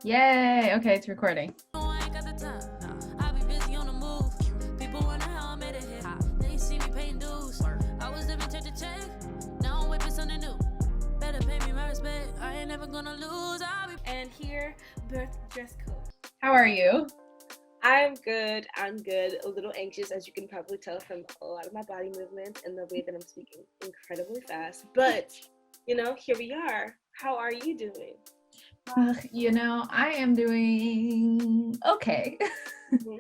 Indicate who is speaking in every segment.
Speaker 1: Yay! Okay, it's recording.
Speaker 2: And here, birth dress code.
Speaker 1: How are you?
Speaker 2: I'm good. A little anxious, as you can probably tell from a lot of my body movements and the way that I'm speaking incredibly fast. But, here we are. How are you doing?
Speaker 1: I am doing okay.
Speaker 2: Mm-hmm.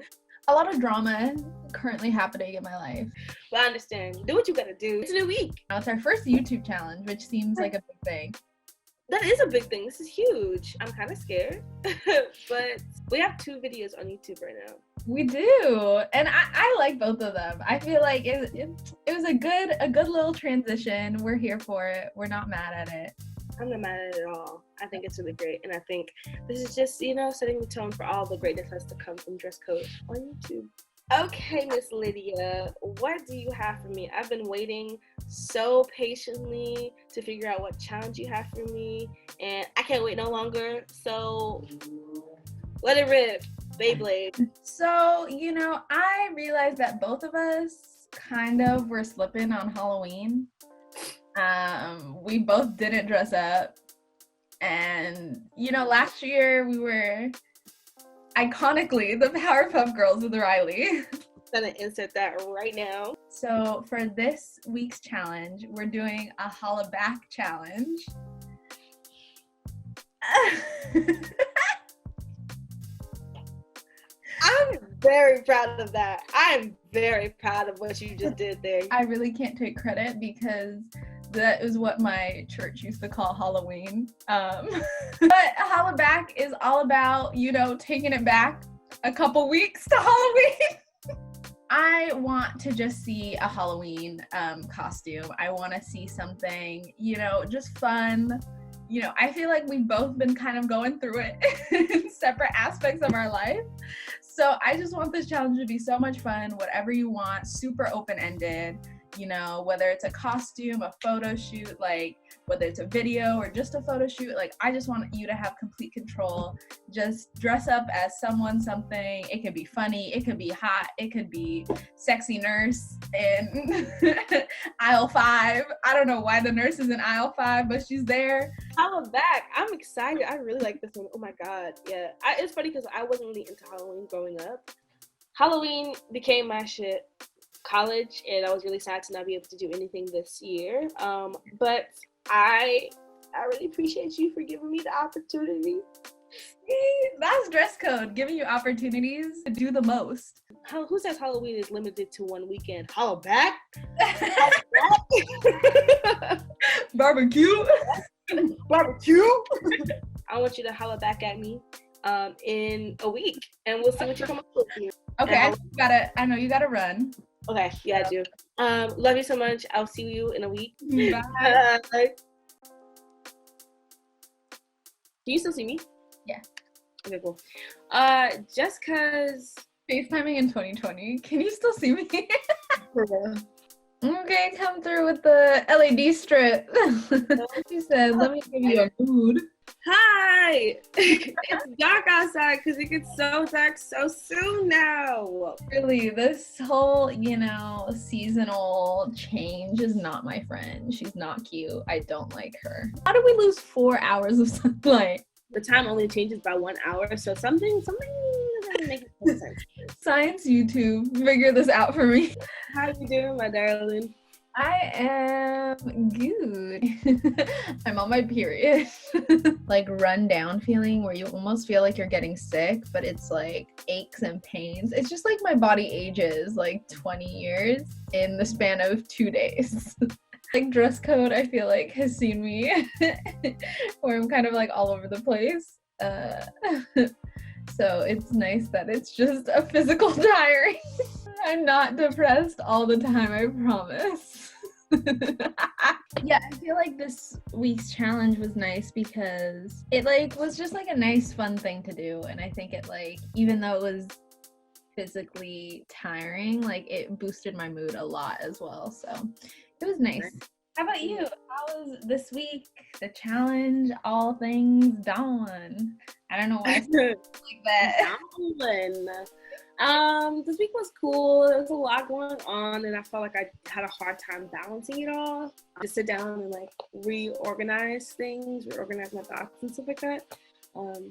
Speaker 1: A lot of drama currently happening in my life.
Speaker 2: Well, I understand. Do what you gotta do. It's a new week.
Speaker 1: It's our first YouTube challenge, which seems like a big thing.
Speaker 2: That is a big thing. This is huge. I'm kind of scared, but we have 2 videos on YouTube right now.
Speaker 1: We do, and I like both of them. I feel like it was a good little transition. We're here for it. We're not mad at it.
Speaker 2: I'm not mad at it at all. I think it's really great, and I think this is just, setting the tone for all the greatness that's to come from Dress Code on YouTube. Okay, Miss Lydia, what do you have for me? I've been waiting so patiently to figure out what challenge you have for me, and I can't wait no longer, so let it rip, Beyblade.
Speaker 1: So, I realized that both of us kind of were slipping on Halloween. We both didn't dress up, and last year we were iconically the Powerpuff Girls with Riley.
Speaker 2: I'm gonna insert that right now.
Speaker 1: So for this week's challenge, we're doing a HALLO-BACK challenge.
Speaker 2: I'm very proud of that. I'm very proud of what you just did there.
Speaker 1: I really can't take credit because that is what my church used to call Halloween. But HALLO-BACK is all about, taking it back a couple weeks to Halloween. I want to just see a Halloween costume. I want to see something, just fun. I feel like we've both been kind of going through it in separate aspects of our life. So I just want this challenge to be so much fun, whatever you want, super open-ended. Whether it's a costume, a photo shoot, like whether it's a video or just a photo shoot, like I just want you to have complete control. Just dress up as something. It could be funny, it could be hot, it could be sexy nurse in aisle 5. I don't know why the nurse is in aisle 5, but she's there.
Speaker 2: HALLO-BACK. I'm excited. I really like this one. Oh my god, yeah. It's funny because I wasn't really into Halloween growing up. Halloween became my shit college, and I was really sad to not be able to do anything this year, but I really appreciate you for giving me the opportunity.
Speaker 1: See, that's dress code, giving you opportunities to do the most.
Speaker 2: Who says Halloween is limited to one weekend? HALLO-BACK?
Speaker 1: Barbecue.
Speaker 2: I want you to holla back at me in a week, and we'll see what you come up with here.
Speaker 1: Okay, I know you gotta run.
Speaker 2: Okay, yeah, I do. Love you so much. I'll see you in a week.
Speaker 1: Bye.
Speaker 2: Can you still see me?
Speaker 1: Yeah.
Speaker 2: Okay, cool. Just cause
Speaker 1: FaceTiming in 2020. Can you still see me?
Speaker 2: for real.
Speaker 1: Okay, come through with the LED strip. She said, let me give you a mood.
Speaker 2: Hi! It's dark outside because it gets so dark so soon now.
Speaker 1: Really, this whole, seasonal change is not my friend. She's not cute. I don't like her. How do we lose 4 hours of sunlight?
Speaker 2: The time only changes by 1 hour, so something doesn't make sense.
Speaker 1: Science YouTube, figure this out for me.
Speaker 2: How you doing, my darling?
Speaker 1: I am good. I'm on my period. Like run down feeling where you almost feel like you're getting sick, but it's like aches and pains. It's just like my body ages like 20 years in the span of 2 days. Like dress code, I feel like has seen me where I'm kind of like all over the place. So it's nice that it's just a physical diary. I'm not depressed all the time, I promise. Yeah, I feel like this week's challenge was nice because it was just a nice fun thing to do, and I think it even though it was physically tiring, it boosted my mood a lot as well, so it was nice. How about you? How was this week? The challenge, all things Dawn. I don't know why I said it like that.
Speaker 2: This week was cool. There was a lot going on, and I felt like I had a hard time balancing it all. To sit down and like reorganize my thoughts and stuff like that.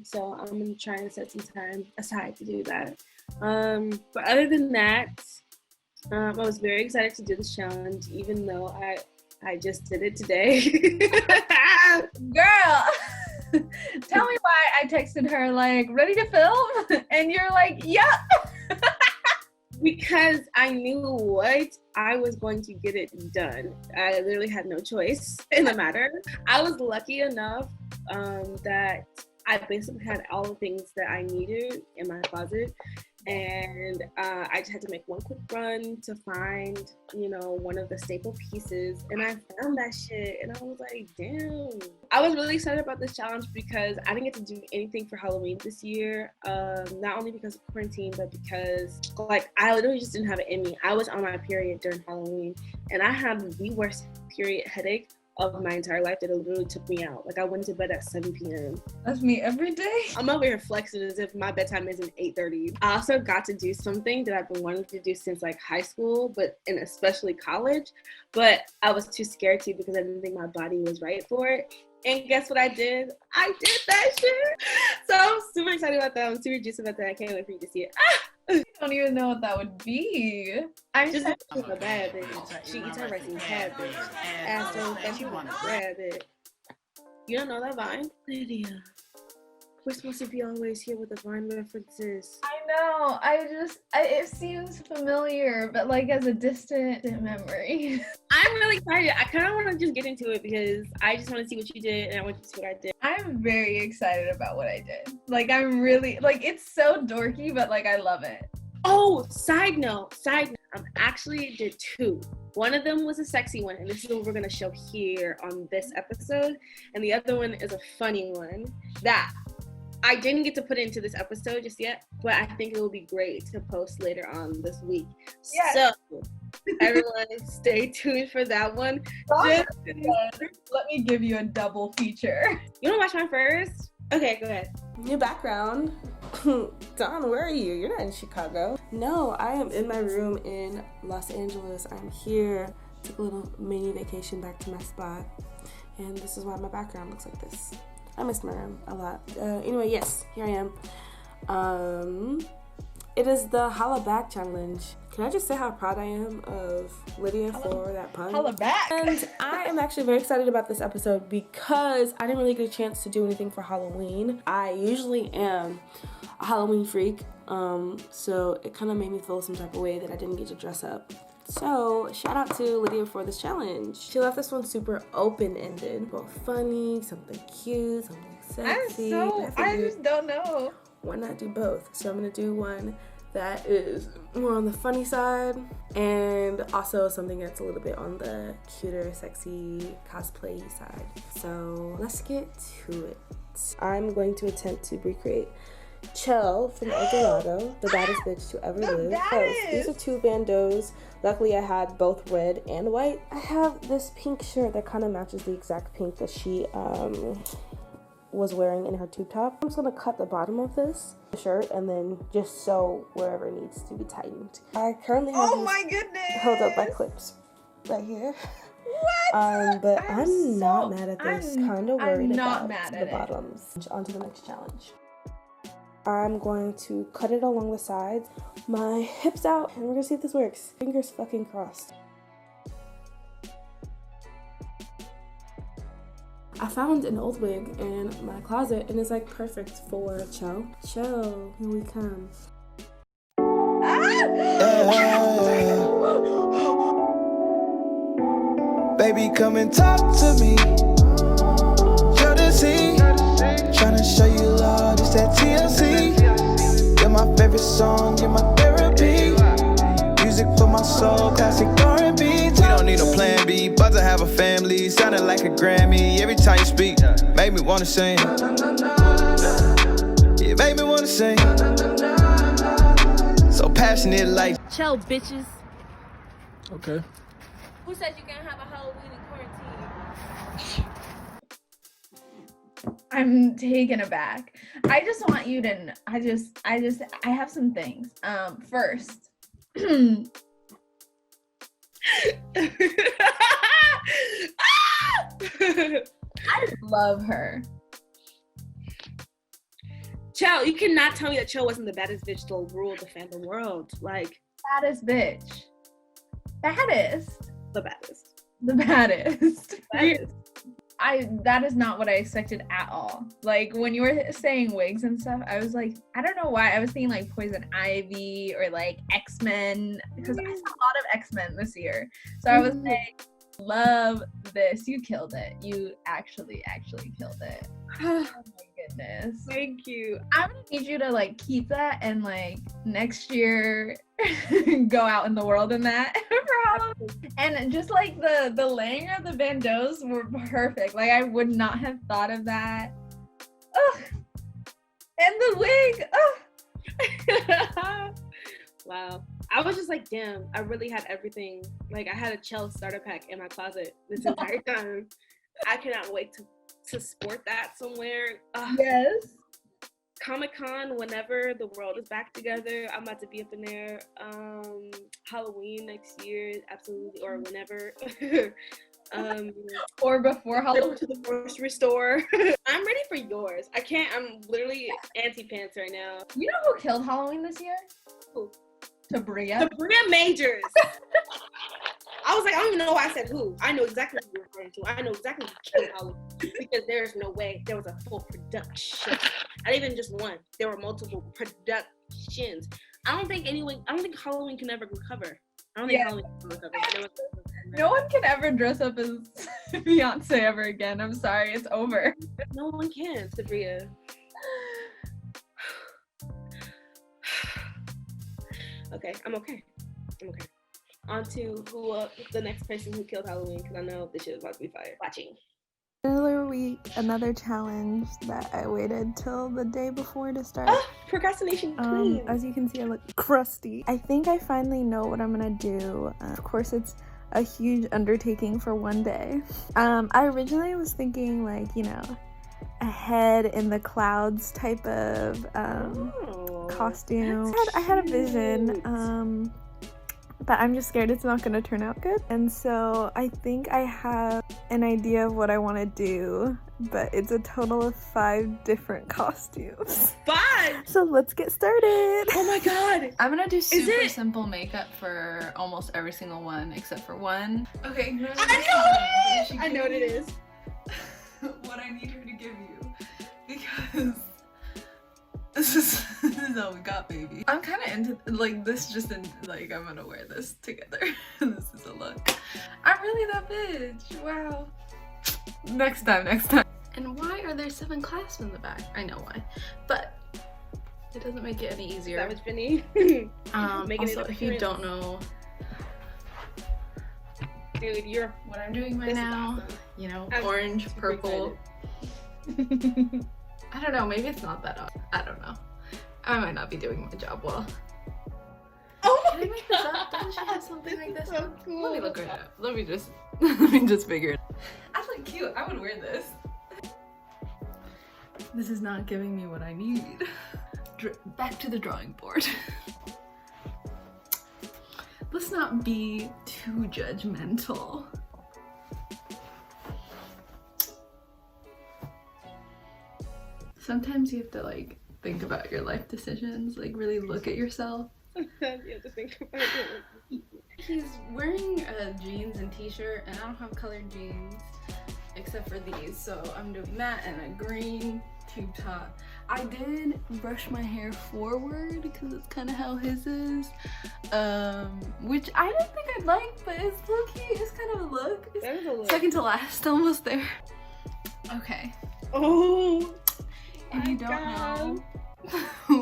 Speaker 2: So I'm gonna try and set some time aside to do that. But other than that, I was very excited to do this challenge, even though I just did it today.
Speaker 1: Girl, tell me why I texted her like, ready to film? And you're like, yep.
Speaker 2: Because I knew what I was going to get it done. I literally had no choice in the matter. I was lucky enough that I basically had all the things that I needed in my closet. And I just had to make one quick run to find, one of the staple pieces. And I found that shit. And I was like, damn. I was really excited about this challenge because I didn't get to do anything for Halloween this year. Not only because of quarantine, but because, I literally just didn't have it in me. I was on my period during Halloween. And I had the worst period headache of my entire life that it literally took me out. I went to bed at 7 p.m.
Speaker 1: That's me every day.
Speaker 2: I'm over here flexing as if my bedtime isn't 8:30. I also got to do something that I've been wanting to do since high school, and especially college, but I was too scared to because I didn't think my body was right for it. And guess what I did? I did that shit. So I'm super excited about that. I'm super juiced about that. I can't wait for you to see it.
Speaker 1: I don't even know what that would be. I'm
Speaker 2: just a bad bitch. She eats her rice and cabbage. Ass so that she wanna grab it. You don't know that Vine? Lydia. We're supposed to be always here with the Vine references.
Speaker 1: I know. It seems familiar, but as a distant memory.
Speaker 2: I'm really excited. I kind of want to just get into it because I just want to see what you did and I want to see what I did.
Speaker 1: I'm very excited about what I did. I'm really, it's so dorky, but I love it.
Speaker 2: Oh, side note. I actually did two. One of them was a sexy one, and this is what we're going to show here on this episode. And the other one is a funny one that I didn't get to put into this episode just yet, but I think it will be great to post later on this week. Yes. So, everyone, stay tuned for that one.
Speaker 1: Let me give you a double feature.
Speaker 2: You want to watch mine first? Okay, go ahead.
Speaker 3: New background. Don, where are you? You're not in Chicago. No, I am in my room in Los Angeles. I'm here. Took a little mini vacation back to my spot. And this is why my background looks like this. I missed my room a lot. Anyway, yes, here I am. It is the HALLO-BACK challenge. Can I just say how proud I am of Lydia for that pun?
Speaker 1: HALLO-BACK!
Speaker 3: And I am actually very excited about this episode because I didn't really get a chance to do anything for Halloween. I usually am a Halloween freak, so it kind of made me feel some type of way that I didn't get to dress up. So, shout out to Lydia for this challenge. She left this one super open-ended, both funny, something cute, something sexy.
Speaker 1: I just don't know.
Speaker 3: Why not do both? So I'm gonna do one that is more on the funny side and also something that's a little bit on the cuter, sexy, cosplay side. So let's get to it. I'm going to attempt to recreate Chell from El Dorado, the baddest bitch to ever live. Oh, these are two bandeaus. Luckily I had both red and white. I have this pink shirt that kind of matches the exact pink that she was wearing in her tube top. I'm just gonna cut the bottom of this shirt and then just sew wherever it needs to be tightened. I currently have
Speaker 1: my goodness,
Speaker 3: held up by clips right here.
Speaker 1: What?
Speaker 3: But I'm not mad at this. Kind of worried about the
Speaker 1: it.
Speaker 3: bottoms. On to the next challenge. I'm going to cut it along the sides, my hips out, and we're gonna see if this works. Fingers fucking crossed. I found an old wig in my closet and it's perfect for Chell. Chell, here we come.
Speaker 4: Baby, come and talk to me. You're the sea. Tryna show you love, it's that TLC. You're my favorite song, you're my therapy. Music for my soul, classic R&B. We don't need no plan B, about to have a family. Sounding like a Grammy every time you speak. Make me wanna sing. You make me wanna sing. So passionate like
Speaker 2: Chell, bitches.
Speaker 5: Okay.
Speaker 2: Who said you can't have a Halloween in quarantine?
Speaker 1: I'm taken aback. I just want you to know, I have some things. First, I love her.
Speaker 2: Cho, you cannot tell me that Cho wasn't the baddest bitch to rule the fandom world. Like,
Speaker 1: Baddest bitch. Baddest.
Speaker 2: the baddest.
Speaker 1: The baddest.
Speaker 2: Baddest.
Speaker 1: That is not what I expected at all. Like, when you were saying wigs and stuff, I was like, I don't know why. I was thinking like Poison Ivy or like X-Men, because I saw a lot of X-Men this year. So I was like, love this. You killed it. You actually killed it. Oh my goodness.
Speaker 2: Thank you.
Speaker 1: I'm gonna need you to like keep that and like next year go out in the world in that for Halloween. And just like the layering of the bandeaus were perfect. Like I would not have thought of that. Ugh. And the wig. Ugh.
Speaker 2: Wow. I was just like, damn, I really had everything. Like I had a Chell starter pack in my closet this entire time. I cannot wait to sport that somewhere.
Speaker 1: Yes.
Speaker 2: Comic-Con, whenever the world is back together, I'm about to be up in there. Halloween next year, absolutely, or whenever.
Speaker 1: Or before Halloween.
Speaker 2: To the grocery store. I'm ready for yours. I'm literally anti-pants right now.
Speaker 1: You know who killed Halloween this year?
Speaker 2: Who?
Speaker 1: Tabria.
Speaker 2: Tabria Majors. I was like, I don't even know why I said who. I know exactly who you're referring to. I know exactly who killed Halloween. Because there's no way there was a full production. Not even just one. There were multiple productions. I don't think Halloween can ever recover. I don't think Halloween can recover.
Speaker 1: No one can ever dress up as Beyonce ever again. I'm sorry, it's over.
Speaker 2: No one can, Sabria. Okay, I'm okay. On to the next person who killed Halloween, because I know this shit is about to be fire. Watching.
Speaker 5: Another week, another challenge that I waited till the day before to start.
Speaker 2: Procrastination queen.
Speaker 5: As you can see, I look crusty. I think I finally know what I'm gonna do. Of course, it's a huge undertaking for one day. I originally was thinking like, a head in the clouds type of costume. I had a vision. But I'm just scared it's not gonna turn out good. And so I think I have an idea of what I want to do, but it's a total of 5 different costumes.
Speaker 2: 5?
Speaker 5: So let's get started.
Speaker 2: Oh my god.
Speaker 6: I'm gonna do super simple makeup for almost every single one except for one. Okay,
Speaker 2: I know what it is.
Speaker 6: What I need her to give you, because this is all we got, baby. I'm kind of into like this, just in like I'm gonna wear this together. This is a look. I'm really that bitch. Wow. Next time. And why are there 7 clasps in the back? I know why, but it doesn't make it any easier.
Speaker 2: Savage Vinny.
Speaker 6: Also, if you don't know,
Speaker 2: dude, you're
Speaker 6: what I'm doing right
Speaker 2: this
Speaker 6: now,
Speaker 2: is awesome.
Speaker 6: Orange, purple. I don't know, maybe it's not that odd. I don't know. I might not be doing my job well.
Speaker 2: Oh my
Speaker 6: Can I make this up? Doesn't she have something like this?
Speaker 2: So cool.
Speaker 6: Let me look her up. Let me just figure it out. I look cute. I would wear this. This is not giving me what I need. Back to the drawing board. Let's not be too judgmental. Sometimes you have to like think about your life decisions, like really look at yourself.
Speaker 2: You have to think about it.
Speaker 6: He's wearing jeans and t-shirt, and I don't have colored jeans except for these, so I'm doing that and a green tube top. I did brush my hair forward because it's kind of how his is, which I didn't think I'd like, but it's low-key, it's kind of a look.
Speaker 2: That is a look.
Speaker 6: Second to last, almost there. Okay.
Speaker 2: Oh.
Speaker 6: If you don't know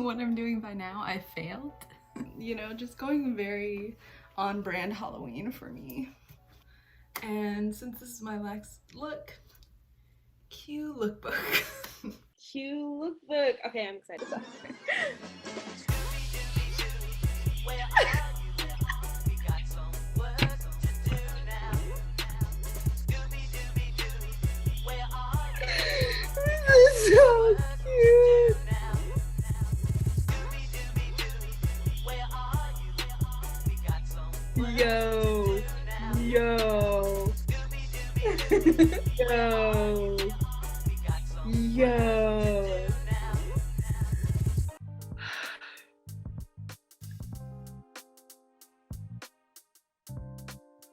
Speaker 6: what I'm doing by now, I failed. Just going very on brand Halloween for me. And since this is my last look, cue lookbook.
Speaker 2: Cute lookbook. Okay, I'm excited. So cute. Yo. Yo. Yo. Yo.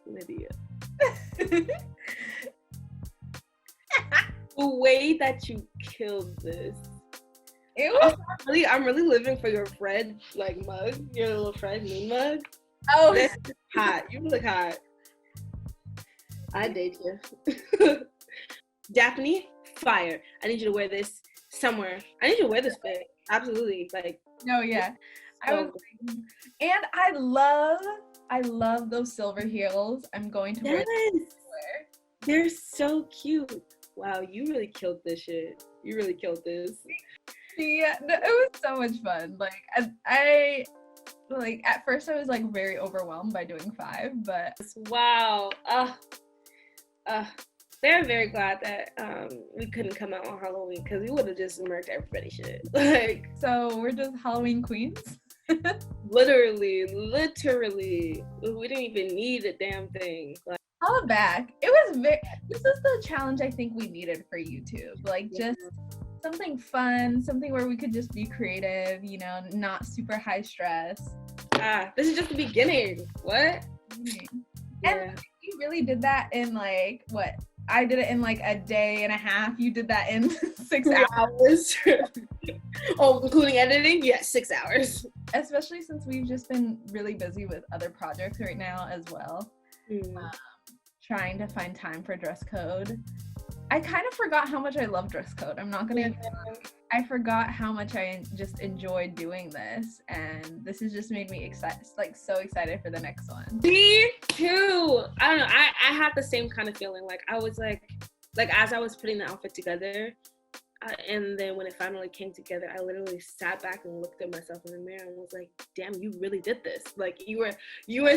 Speaker 2: Lydia. The way that you killed this.
Speaker 1: It was
Speaker 2: I'm really living for your Fred like mug, your little Fred moon mug.
Speaker 1: oh
Speaker 2: That's hot. You look hot. I date you. Daphne, fire. I need you to wear this somewhere. I need you to wear this fit. Absolutely. Like
Speaker 1: no, yeah. I was like, and I love those silver heels. I'm going to wear them everywhere.
Speaker 2: They're so cute. Wow, you really killed this shit. You really killed this.
Speaker 1: Yeah, no, it was so much fun. Like I like at first I was like very overwhelmed by doing 5, but
Speaker 2: Wow. They're very glad that we couldn't come out on Halloween because we would have just murked everybody's shit. Like,
Speaker 1: so we're just Halloween queens.
Speaker 2: literally. We didn't even need a damn thing. Like,
Speaker 1: HALLO-BACK. It was this is the challenge I think we needed for YouTube. Like just something fun, something where we could just be creative, you know, not super high stress.
Speaker 2: this is just the beginning. What?
Speaker 1: And you really did that in like what? I did it in like a day and a half. You did that in 6 hours.
Speaker 2: Oh, including editing? Yeah, 6 hours.
Speaker 1: Especially since we've just been really busy with other projects right now as well. Trying to find time for dress code. I kind of forgot how much I love dress code. I'm not gonna. I forgot how much I just enjoyed doing this, and this has just made me excited, like so excited for the next one.
Speaker 2: Me too. I don't know. I had the same kind of feeling. Like I was like as I was putting the outfit together, and then when it finally came together, I literally sat back and looked at myself in the mirror and was like, "Damn, you really did this! Like you were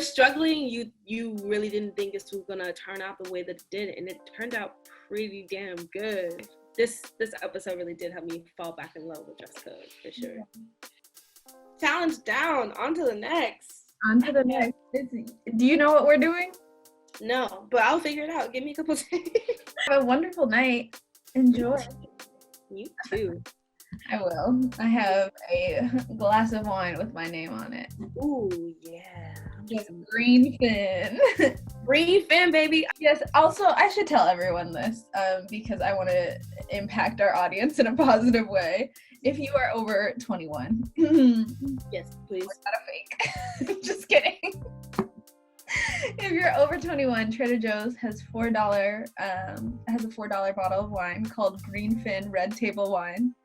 Speaker 2: struggling. You really didn't think this was gonna turn out the way that it did, and it turned out pretty damn good." This episode really did help me fall back in love with dress code for sure. Challenge down. On to the next.
Speaker 1: Do you know what we're doing?
Speaker 2: No, but I'll figure it out. Give me a couple days.
Speaker 1: Have a wonderful night. Enjoy.
Speaker 2: You too.
Speaker 1: I will. I have a glass of wine with my name on it.
Speaker 2: Ooh, yeah.
Speaker 1: Just green fin.
Speaker 2: Green fin, baby.
Speaker 1: Yes, also, I should tell everyone this because I want to impact our audience in a positive way. If you are over 21.
Speaker 2: Yes, please.
Speaker 1: Not a fake. Just kidding. If you're over 21, Trader Joe's has a $4 bottle of wine called Green Fin Red Table Wine.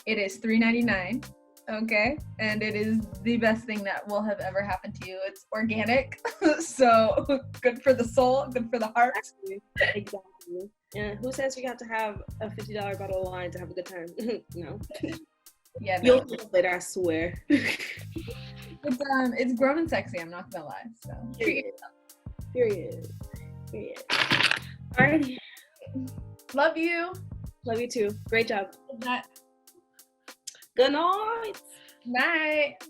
Speaker 1: It is $3.99. Okay, and it is the best thing that will have ever happened to you. It's organic, so good for the soul, good for the heart.
Speaker 2: Exactly. And who says you have to have a $50 bottle of wine to have a good time? No.
Speaker 1: Yeah,
Speaker 2: You'll feel it later, I swear.
Speaker 1: It's grown and sexy. I'm not gonna lie. So
Speaker 2: Period. Alrighty.
Speaker 1: Love you.
Speaker 2: Love you too. Great job.
Speaker 1: Good night.
Speaker 2: Good night.
Speaker 1: Night.